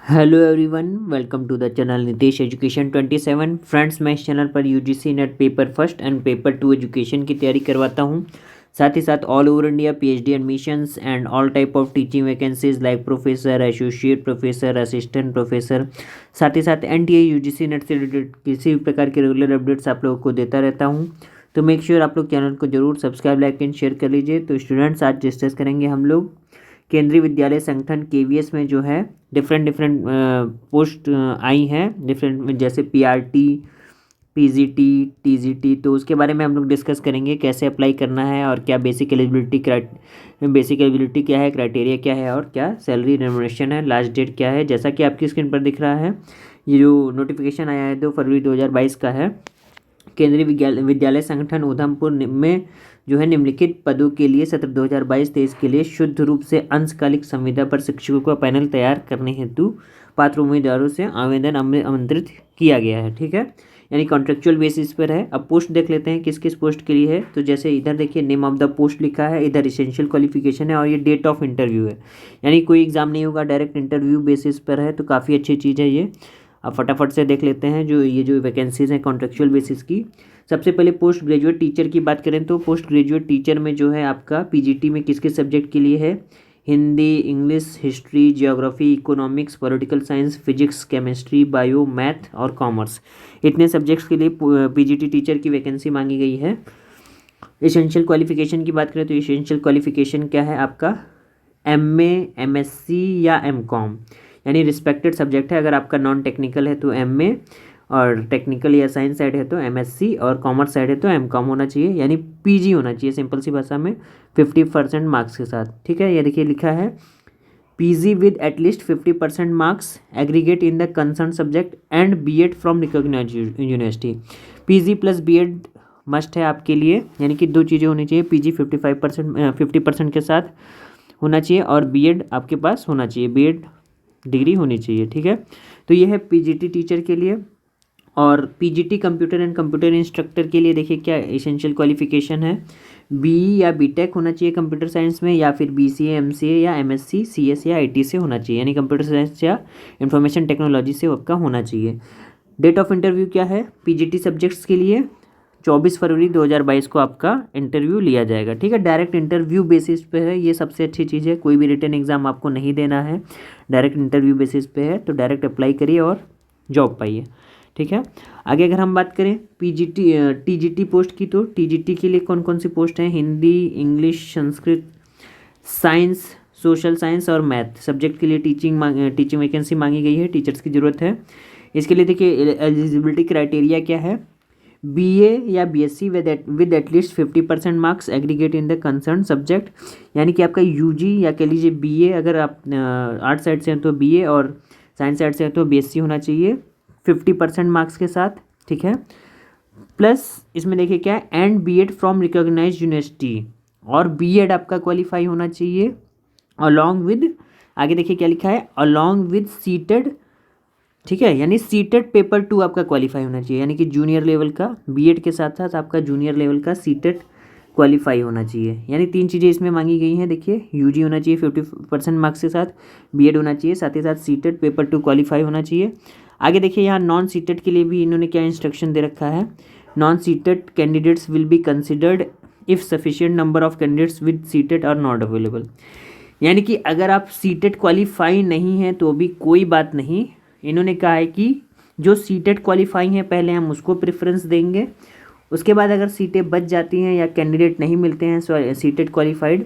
Hello everyone, welcome to the channel Nitesh education 27। Friends, मैं इस चैनल पर UGC NET paper first and paper two education की तैयारी करवाता हूं। साथ ही साथ all over India PhD admissions and all type of teaching vacancies like professor, associate professor, assistant professor. साथ ही साथ एनटीए यूजीसी नेट से रिलेटेड किसी भी प्रकार के रेगुलर अपडेट्स आप लोगों को देता रहता हूँ। तो मेक श्योर आप लोग चैनल को जरूर सब्सक्राइब, लाइक एंड शेयर कर लीजिए। तो स्टूडेंट्स, आज डिस्कस करेंगे हम लोग केंद्रीय विद्यालय संगठन केवीएस में जो है डिफरेंट पोस्ट आई हैं डिफरेंट, जैसे पीआरटी, पीजीटी, टीजीटी। तो उसके बारे में हम लोग डिस्कस करेंगे कैसे अप्लाई करना है और क्या बेसिक एलिजिबिलिटी क्या है, क्राइटेरिया क्या है और क्या सैलरी रेम्युनरेशन है, लास्ट डेट क्या है। जैसा कि आपकी स्क्रीन पर दिख रहा है, ये जो नोटिफिकेशन आया है 2 फरवरी 2022 का है। केंद्रीय विद्यालय संगठन उधमपुर में जो है निम्नलिखित पदों के लिए सत्र 2022-23 के लिए शुद्ध रूप से अंशकालिक संविदा पर शिक्षकों का पैनल तैयार करने हेतु पात्र उम्मीदवारों से आवेदन आमंत्रित किया गया है। ठीक है, यानी कॉन्ट्रेक्चुअल बेसिस पर है। अब पोस्ट देख लेते हैं किस किस पोस्ट के लिए है। तो जैसे इधर देखिए नेम ऑफ द पोस्ट लिखा है, इधर इसेंशियल क्वालिफिकेशन है और ये डेट ऑफ इंटरव्यू है, यानी कोई एग्जाम नहीं होगा, डायरेक्ट इंटरव्यू बेसिस पर है। तो काफ़ी अच्छी चीज़ है ये। अब फटाफट से देख लेते हैं जो वैकेंसीज हैं कॉन्ट्रेक्चुअल बेसिस की। सबसे पहले पोस्ट ग्रेजुएट टीचर की बात करें तो पोस्ट ग्रेजुएट टीचर में जो है आपका पीजीटी में किस किस सब्जेक्ट के लिए है, Hindi, English, history, geography, economics, political science, physics, chemistry, bio, math और कॉमर्स, इतने सब्जेक्ट्स के लिए पीजीटी टीचर की वैकेंसी मांगी गई है। एसेंशियल क्वालिफिकेशन की बात करें तो एसेंशियल क्वालिफिकेशन क्या है आपका, एमए, एमएससी या एमकॉम, यानी रिस्पेक्टेड सब्जेक्ट है। अगर आपका नॉन टेक्निकल है तो एमए, और टेक्निकल या साइंस साइड है तो एमएससी, और कॉमर्स साइड है तो एमकॉम होना चाहिए, यानी पीजी होना चाहिए सिंपल सी भाषा में 50% मार्क्स के साथ। ठीक है, ये देखिए लिखा है PG with at least 50% marks aggregate in the concern subject and BEd from recognised university. PG plus BEd must है आपके लिए, यानी कि दो चीज़ें होनी चाहिए, पीजी 50% के साथ होना चाहिए और बीएड आपके पास होना चाहिए, बीएड डिग्री होनी चाहिए। ठीक है, तो ये है पीजीटी टीचर के लिए। और PGT computer and computer instructor के लिए देखिए क्या एसेंशियल क्वालिफिकेशन है, बीई या बीटेक होना चाहिए कंप्यूटर साइंस में, या फिर बीसीए, एमसीए या एमएससी, सीएस या आईटी से होना चाहिए, यानी कंप्यूटर साइंस या इंफॉर्मेशन टेक्नोलॉजी से आपका होना चाहिए। डेट ऑफ इंटरव्यू क्या है पीजीटी सब्जेक्ट्स के लिए, 24 फरवरी 2022 को आपका इंटरव्यू लिया जाएगा। ठीक है, डायरेक्ट इंटरव्यू बेसिस पे है, ये सबसे अच्छी चीज़ है। कोई भी रिटन एग्जाम आपको नहीं देना है, डायरेक्ट इंटरव्यू बेसिस पे है। तो डायरेक्ट अप्लाई करिए और जॉब पाइए। ठीक है, आगे अगर हम बात करें टीजीटी पोस्ट की, तो टीजीटी के लिए कौन कौन सी पोस्ट हैं, Hindi, English, Sanskrit, science, social science और मैथ सब्जेक्ट के लिए टीचिंग वैकेंसी मांगी गई है, टीचर्स की ज़रूरत है। इसके लिए देखिए एलिजिबिलिटी क्राइटेरिया क्या है, बीए या BSc with at least 50% marks aggregate in the concern subject, यानी कि आपका यूजी या कह लीजिए बीए, अगर आप आर्ट साइड से हैं तो बीए और साइंस साइड से हैं तो बीएससी होना चाहिए 50% मार्क्स के साथ। ठीक है, प्लस इसमें देखिए क्या है, and BEd from recognised university, और बीएड आपका क्वालिफाई होना चाहिए अलॉन्ग विद, आगे देखिए क्या लिखा है, अलॉन्ग विद सीटेड। ठीक है, यानी सीटेड पेपर 2 आपका क्वालिफाई होना चाहिए, यानी कि जूनियर लेवल का बीएड के साथ साथ आपका जूनियर लेवल का सीटेड क्वालिफाई होना चाहिए। यानी तीन चीज़ें इसमें मांगी गई हैं। देखिए यूजी होना चाहिए 50% मार्क्स के साथ, बीएड होना चाहिए, साथ ही साथ सीटेड पेपर 2 क्वालिफाई होना चाहिए। आगे देखिए यहाँ नॉन सीटेड के लिए भी इन्होंने क्या इंस्ट्रक्शन दे रखा है, non seated candidates will be considered if sufficient number of candidates with seated are not available, यानी कि अगर आप सीटेड क्वालिफाई नहीं हैं तो भी कोई बात नहीं। इन्होंने कहा है कि जो सीटेड क्वालिफाई हैं पहले हम उसको प्रेफरेंस देंगे, उसके बाद अगर सीटें बच जाती हैं या कैंडिडेट नहीं मिलते हैं सीटेड क्वालिफाइड,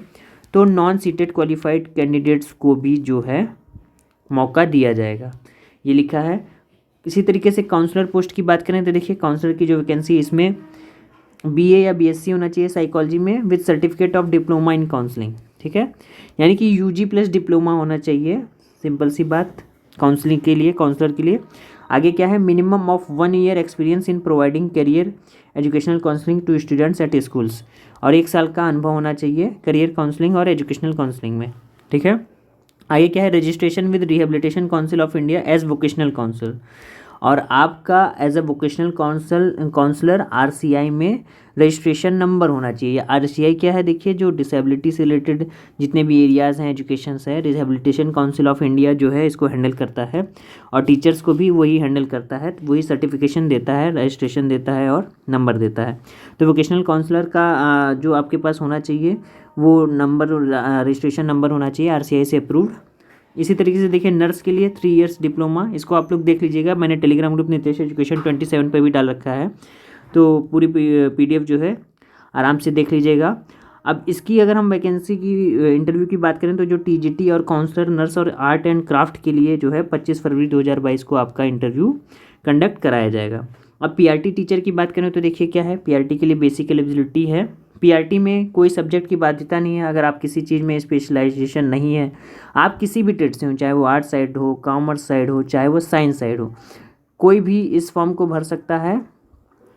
तो नॉन सीटेड क्वालिफाइड कैंडिडेट्स को भी जो है मौका दिया जाएगा, ये लिखा है। इसी तरीके से काउंसलर पोस्ट की बात करें तो देखिए काउंसलर की जो वैकेंसी, इसमें बीए या बीएससी होना चाहिए साइकोलॉजी में with certificate of diploma in counselling. ठीक है, यानी कि यूजी प्लस डिप्लोमा होना चाहिए, सिंपल सी बात काउंसलिंग के लिए, काउंसलर के लिए। आगे क्या है, minimum of 1 year experience in providing career educational counselling to students at schools, और 1 साल का अनुभव होना चाहिए करियर काउंसलिंग और एजुकेशनल काउंसलिंग में। ठीक है, आगे क्या है, registration with rehabilitation council of India as vocational council, और आपका as a vocational counsellor RCI में रजिस्ट्रेशन नंबर होना चाहिए। RCI क्या है देखिए, जो डिसेबिलिटी से रिलेटेड जितने भी एरियाज़ हैं, एजुकेशंस है, रिहेबिलिटेशन काउंसिल ऑफ इंडिया जो है इसको हैंडल करता है, और टीचर्स को भी वही हैंडल करता है, वही सर्टिफिकेशन देता है, रजिस्ट्रेशन देता है और नंबर देता है। तो वोकेशनल काउंसलर का जो आपके पास होना चाहिए वो नंबर, रजिस्ट्रेशन नंबर होना चाहिए RCI से अप्रूव्ड। इसी तरीके से देखिए नर्स के लिए 3 इयर्स डिप्लोमा, इसको आप लोग देख लीजिएगा, मैंने टेलीग्राम ग्रुप नितेश एजुकेशन 27 पे भी डाल रखा है, तो पूरी PDF जो है आराम से देख लीजिएगा। अब इसकी अगर हम वैकेंसी की इंटरव्यू की बात करें तो जो TGT और काउंसलर नर्स और आर्ट एंड क्राफ्ट के लिए जो है 25 फरवरी 2022 को आपका इंटरव्यू कंडक्ट कराया जाएगा। अब PRT टीचर की बात करें तो देखिए क्या है, PRT के लिए बेसिक एलिजिबिलिटी है। PRT में कोई सब्जेक्ट की बाध्यता नहीं है, अगर आप किसी चीज़ में स्पेशलाइजेशन नहीं है, आप किसी भी ट्रेड से हो, चाहे वो आर्ट साइड हो, कॉमर्स साइड हो, चाहे वो साइंस साइड हो, कोई भी इस फॉर्म को भर सकता है।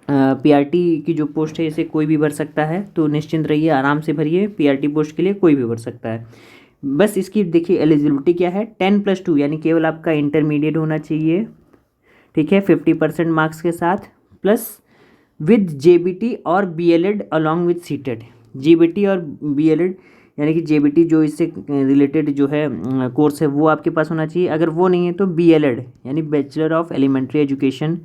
PRT की जो पोस्ट है इसे कोई भी भर सकता है, तो निश्चिंत रहिए, आराम से भरिए, PRT पोस्ट के लिए कोई भी भर सकता है। बस इसकी देखिए एलिजिबिलिटी क्या है, 10+2 यानी केवल आपका इंटरमीडिएट होना चाहिए, ठीक है, 50% मार्क्स के साथ, प्लस विद JBT और BLED along with CTET. JBT और BLED यानी कि JBT जो इससे रिलेटेड जो है कोर्स है वो आपके पास होना चाहिए, अगर वो नहीं है तो BLED यानी बैचलर ऑफ एलिमेंट्री एजुकेशन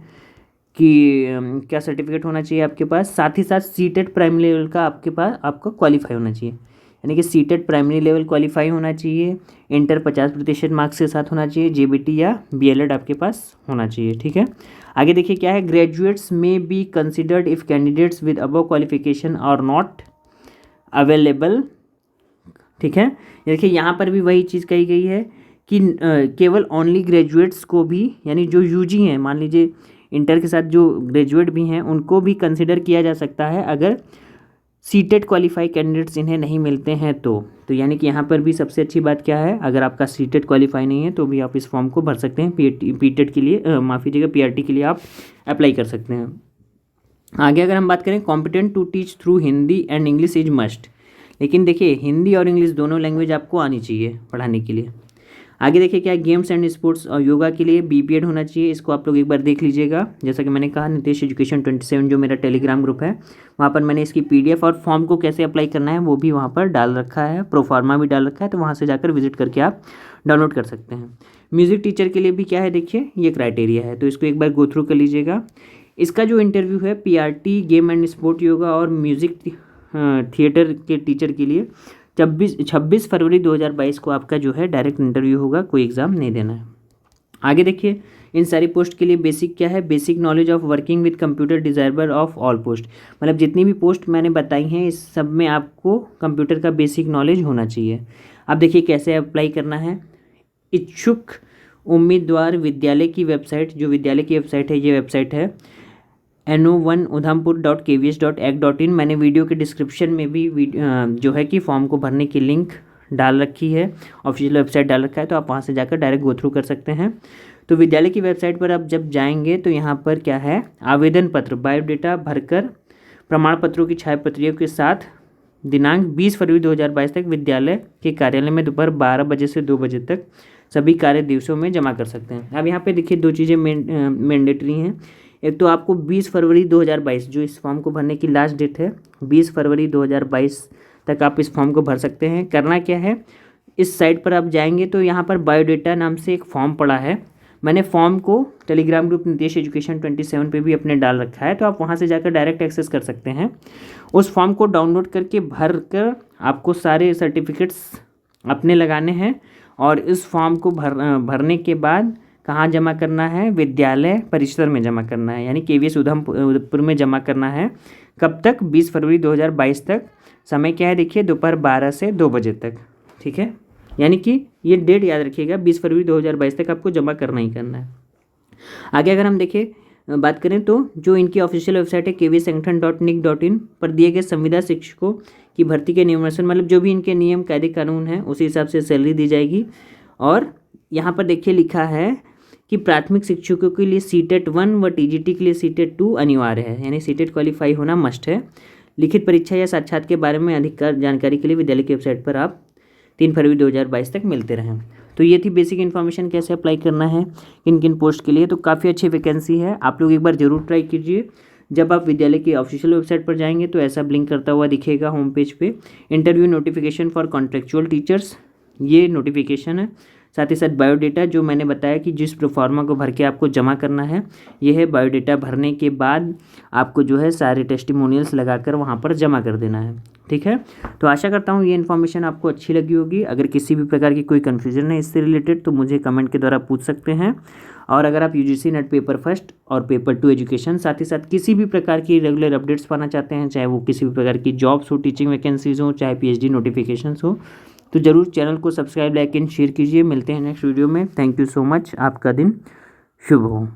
की क्या सर्टिफिकेट होना चाहिए आपके पास, साथ ही साथ सीटेट प्राइमरी लेवल का आपके पास आपको क्वालिफाई होना चाहिए, यानी कि सीटेट प्राइमरी लेवल क्वालिफाई होना चाहिए, इंटर 50% मार्क्स के साथ होना चाहिए, JBT या BLED आपके पास होना चाहिए, ठीक है। आगे देखिए क्या है, ग्रेजुएट्स में be considered if candidates with above qualification are not available, ठीक है। देखिए यहाँ पर भी वही चीज़ कही गई है कि केवल ओनली ग्रेजुएट्स को भी, यानी जो UG हैं, मान लीजिए इंटर के साथ जो ग्रेजुएट भी हैं उनको भी कंसिडर किया जा सकता है अगर सीटेट क्वालिफाई कैंडिडेट्स इन्हें नहीं मिलते हैं तो यानी कि यहाँ पर भी सबसे अच्छी बात क्या है, अगर आपका सीटेट क्वालिफाई नहीं है तो भी आप इस फॉर्म को भर सकते हैं, PTET के लिए माफ़ कीजिएगा PRT के लिए आप अप्लाई कर सकते हैं। आगे अगर हम बात करें, competent to teach through Hindi and English is must, लेकिन देखिए हिंदी और इंग्लिश दोनों लैंग्वेज आपको आनी चाहिए पढ़ाने के लिए। आगे देखिए क्या है, गेम्स एंड स्पोर्ट्स और योगा के लिए BPED होना चाहिए, इसको आप लोग एक बार देख लीजिएगा। जैसा कि मैंने कहा नितेश एजुकेशन 27 जो मेरा टेलीग्राम ग्रुप है वहाँ पर मैंने इसकी PDF और फॉर्म को कैसे अप्लाई करना है वो भी वहाँ पर डाल रखा है, प्रोफार्मा भी डाल रखा है, तो वहाँ से जाकर विजिट करके आप डाउनलोड कर सकते हैं। म्यूज़िक टीचर के लिए भी क्या है देखिए ये क्राइटेरिया है, तो इसको एक बार गो थ्रू कर लीजिएगा। इसका जो इंटरव्यू है PRT game and sport yoga और म्यूज़िक थिएटर के टीचर के लिए 26 फरवरी 2022 को आपका जो है डायरेक्ट इंटरव्यू होगा, कोई एग्ज़ाम नहीं देना है। आगे देखिए इन सारी पोस्ट के लिए बेसिक क्या है, basic knowledge of working with computer desirable of all post, मतलब जितनी भी पोस्ट मैंने बताई हैं इस सब में आपको कंप्यूटर का बेसिक नॉलेज होना चाहिए। अब देखिए कैसे अप्लाई करना है। इच्छुक उम्मीदवार विद्यालय की वेबसाइट, जो विद्यालय की वेबसाइट है ये वेबसाइट है no1udhampur.kvs.ac.in, मैंने वीडियो के डिस्क्रिप्शन में भी जो है कि फॉर्म को भरने की लिंक डाल रखी है, ऑफिशियल वेबसाइट डाल रखा है, तो आप वहाँ से जाकर डायरेक्ट गो थ्रू कर सकते हैं। तो विद्यालय की वेबसाइट पर आप जब जाएंगे तो यहाँ पर क्या है, आवेदन पत्र बायोडेटा भरकर प्रमाण पत्रों की छायाप्रतियों के साथ दिनांक 20 फरवरी 2022 तक विद्यालय के कार्यालय में दोपहर 12 बजे से 2 बजे तक सभी कार्य दिवसों में जमा कर सकते हैं। अब यहाँ पे देखिए दो चीज़ें मैंडेटरी हैं, एक तो आपको 20 फरवरी 2022 जो इस फॉर्म को भरने की लास्ट डेट है, 20 फरवरी 2022 तक आप इस फॉर्म को भर सकते हैं। करना क्या है, इस साइट पर आप जाएंगे तो यहाँ पर बायोडेटा नाम से एक फॉर्म पड़ा है, मैंने फॉर्म को टेलीग्राम ग्रुप नितेश एजुकेशन 27 पे भी अपने डाल रखा है, तो आप वहाँ से जाकर डायरेक्ट एक्सेस कर सकते हैं। उस फॉर्म को डाउनलोड करके भर कर आपको सारे सर्टिफिकेट्स अपने लगाने हैं, और इस फॉर्म को भरने के बाद कहाँ जमा करना है, विद्यालय परिसर में जमा करना है, यानी KVS उधमपुर में जमा करना है। कब तक, 20 फरवरी 2022 तक। समय क्या है देखिए, दोपहर 12 से 2 बजे तक, ठीक है। यानी कि ये डेट याद रखिएगा, 20 फरवरी 2022 तक आपको जमा करना ही करना है। आगे अगर हम देखें बात करें तो जो इनकी ऑफिशियल वेबसाइट है kvssangathan.nic.in पर दिए गए संविदा शिक्षकों की भर्ती के नियमानुसार, मतलब जो भी इनके नियम कायदे कानून हैं उसी हिसाब से सैलरी दी जाएगी। और यहाँ पर देखिए लिखा है कि प्राथमिक शिक्षकों के लिए सीटेट 1 व TGT के लिए सीटेट 2 अनिवार्य है, यानी सीटेट क्वालिफाई होना मस्ट है। लिखित परीक्षा या साक्षात के बारे में अधिक जानकारी के लिए विद्यालय की वेबसाइट पर आप 3 फरवरी 2022 तक मिलते रहें। तो ये थी बेसिक इन्फॉर्मेशन कैसे अप्लाई करना है किन किन पोस्ट के लिए। तो काफ़ी अच्छी वैकेंसी है, आप लोग एक बार ज़रूर ट्राई कीजिए। जब आप विद्यालय की ऑफिशियल वेबसाइट पर जाएंगे तो ऐसा ब्लिंक करता हुआ दिखेगा होम पेज पे, interview notification for contractual teachers, ये नोटिफिकेशन है। साथ ही साथ बायोडेटा जो मैंने बताया कि जिस प्रोफार्मा को भर के आपको जमा करना है, ये है बायोडेटा भरने के बाद आपको जो है सारे टेस्टिमोनियल्स लगाकर वहाँ पर जमा कर देना है। ठीक है, तो आशा करता हूँ ये इन्फॉर्मेशन आपको अच्छी लगी होगी। अगर किसी भी प्रकार की कोई कन्फ्यूजन है इससे रिलेटेड तो मुझे कमेंट के द्वारा पूछ सकते हैं। और अगर आप यूजीसी नेट पेपर फर्स्ट और पेपर 2 एजुकेशन साथ ही साथ किसी भी प्रकार की रेगुलर अपडेट्स पाना चाहते हैं, चाहे वो किसी भी प्रकार की जॉब्स हो, टीचिंग वैकेंसीज हो, चाहे पीएचडी नोटिफिकेशंस हो, तो ज़रूर चैनल को सब्सक्राइब लाइक एंड शेयर कीजिए। मिलते हैं नेक्स्ट वीडियो में। थैंक यू सो मच, आपका दिन शुभ हो।